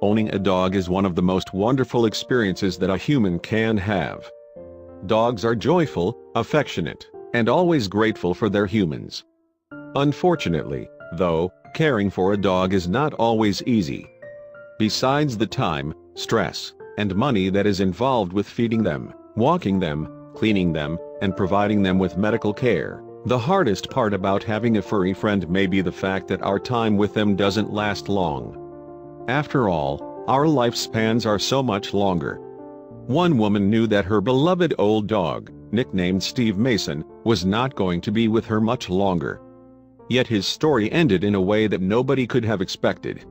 Owning a dog is one of the most wonderful experiences that a human can have. Dogs are joyful, affectionate, and always grateful for their humans. Unfortunately, though, caring for a dog is not always easy. Besides the time, stress, and money that is involved with feeding them, walking them, cleaning them, and providing them with medical care, the hardest part about having a furry friend may be the fact that our time with them doesn't last long. After all, our lifespans are so much longer. One woman knew that her beloved old dog, nicknamed Steve Mason, was not going to be with her much longer. Yet his story ended in a way that nobody could have expected.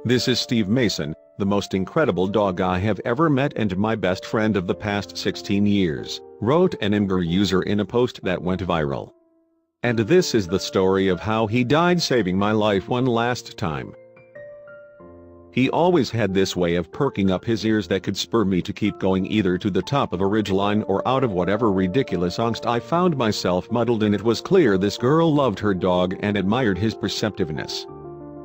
This is Steve Mason, the most incredible dog I have ever met and my best friend of the past 16 years, wrote an Imgur user in a post that went viral. And this is the story of how he died saving my life one last time. He always had this way of perking up his ears that could spur me to keep going either to the top of a ridgeline or out of whatever ridiculous angst I found myself muddled in. It was clear this girl loved her dog and admired his perceptiveness.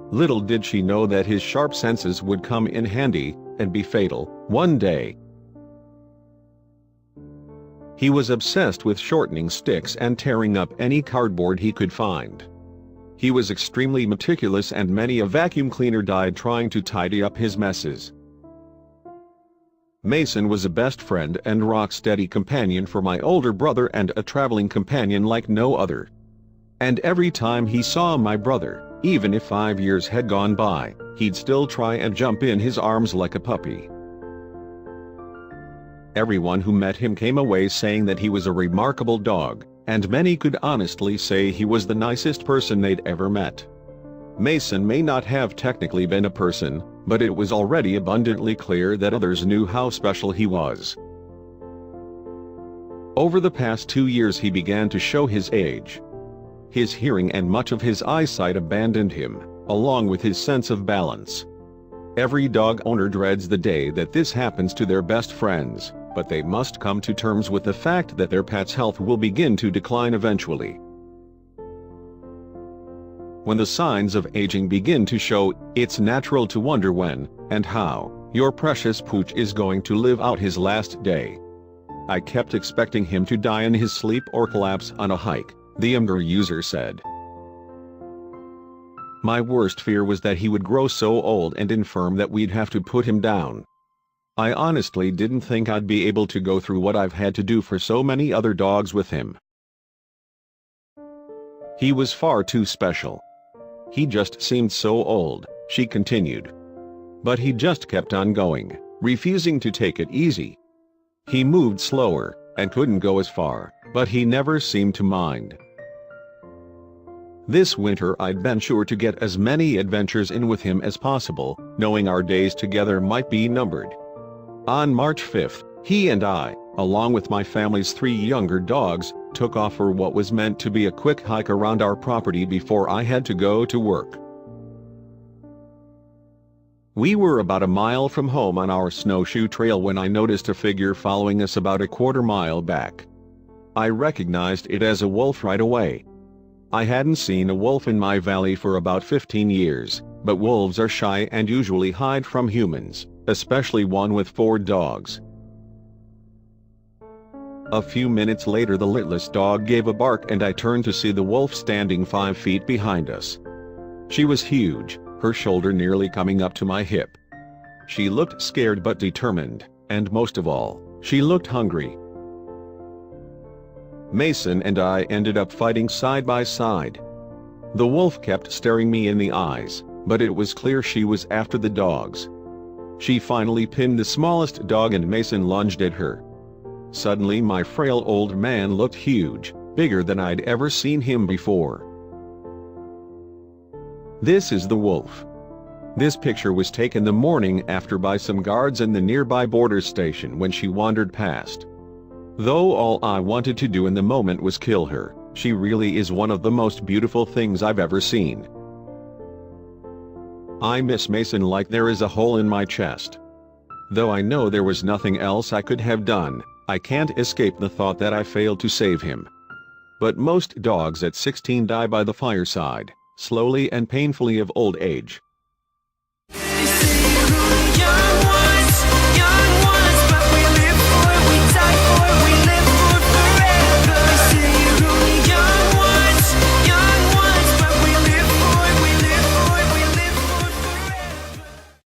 Little did she know that his sharp senses would come in handy, and be fatal, one day. He was obsessed with shortening sticks and tearing up any cardboard he could find. He was extremely meticulous, and many a vacuum cleaner died trying to tidy up his messes. Mason was a best friend and rock-steady companion for my older brother, and a traveling companion like no other. And every time he saw my brother, even if 5 years had gone by, he'd still try and jump in his arms like a puppy. Everyone who met him came away saying that he was a remarkable dog, and many could honestly say he was the nicest person they'd ever met. Mason may not have technically been a person, but it was already abundantly clear that others knew how special he was. Over the past 2 years he began to show his age. His hearing and much of his eyesight abandoned him, along with his sense of balance. Every dog owner dreads the day that this happens to their best friends, but they must come to terms with the fact that their pet's health will begin to decline eventually. When the signs of aging begin to show, it's natural to wonder when, and how, your precious pooch is going to live out his last day. I kept expecting him to die in his sleep or collapse on a hike, the Imgur user said. My worst fear was that he would grow so old and infirm that we'd have to put him down. I honestly didn't think I'd be able to go through what I've had to do for so many other dogs with him. He was far too special. He just seemed so old, she continued. But he just kept on going, refusing to take it easy. He moved slower, and couldn't go as far, but he never seemed to mind. This winter I'd been sure to get as many adventures in with him as possible, knowing our days together might be numbered. On March 5th, he and I, along with my family's 3 younger dogs, took off for what was meant to be a quick hike around our property before I had to go to work. We were about a mile from home on our snowshoe trail when I noticed a figure following us about a quarter mile back. I recognized it as a wolf right away. I hadn't seen a wolf in my valley for about 15 years, but wolves are shy and usually hide from humans, especially one with 4 dogs. A few minutes later the litless dog gave a bark and I turned to see the wolf standing 5 feet behind us. She was huge, her shoulder nearly coming up to my hip. She looked scared but determined, and most of all, she looked hungry. Mason and I ended up fighting side by side. The wolf kept staring me in the eyes, but it was clear she was after the dogs. She finally pinned the smallest dog and Mason lunged at her. Suddenly my frail old man looked huge, bigger than I'd ever seen him before. This is the wolf. This picture was taken the morning after by some guards in the nearby border station when she wandered past. Though all I wanted to do in the moment was kill her, she really is one of the most beautiful things I've ever seen. I miss Mason like there is a hole in my chest. Though I know there was nothing else I could have done, I can't escape the thought that I failed to save him. But most dogs at 16 die by the fireside, slowly and painfully of old age.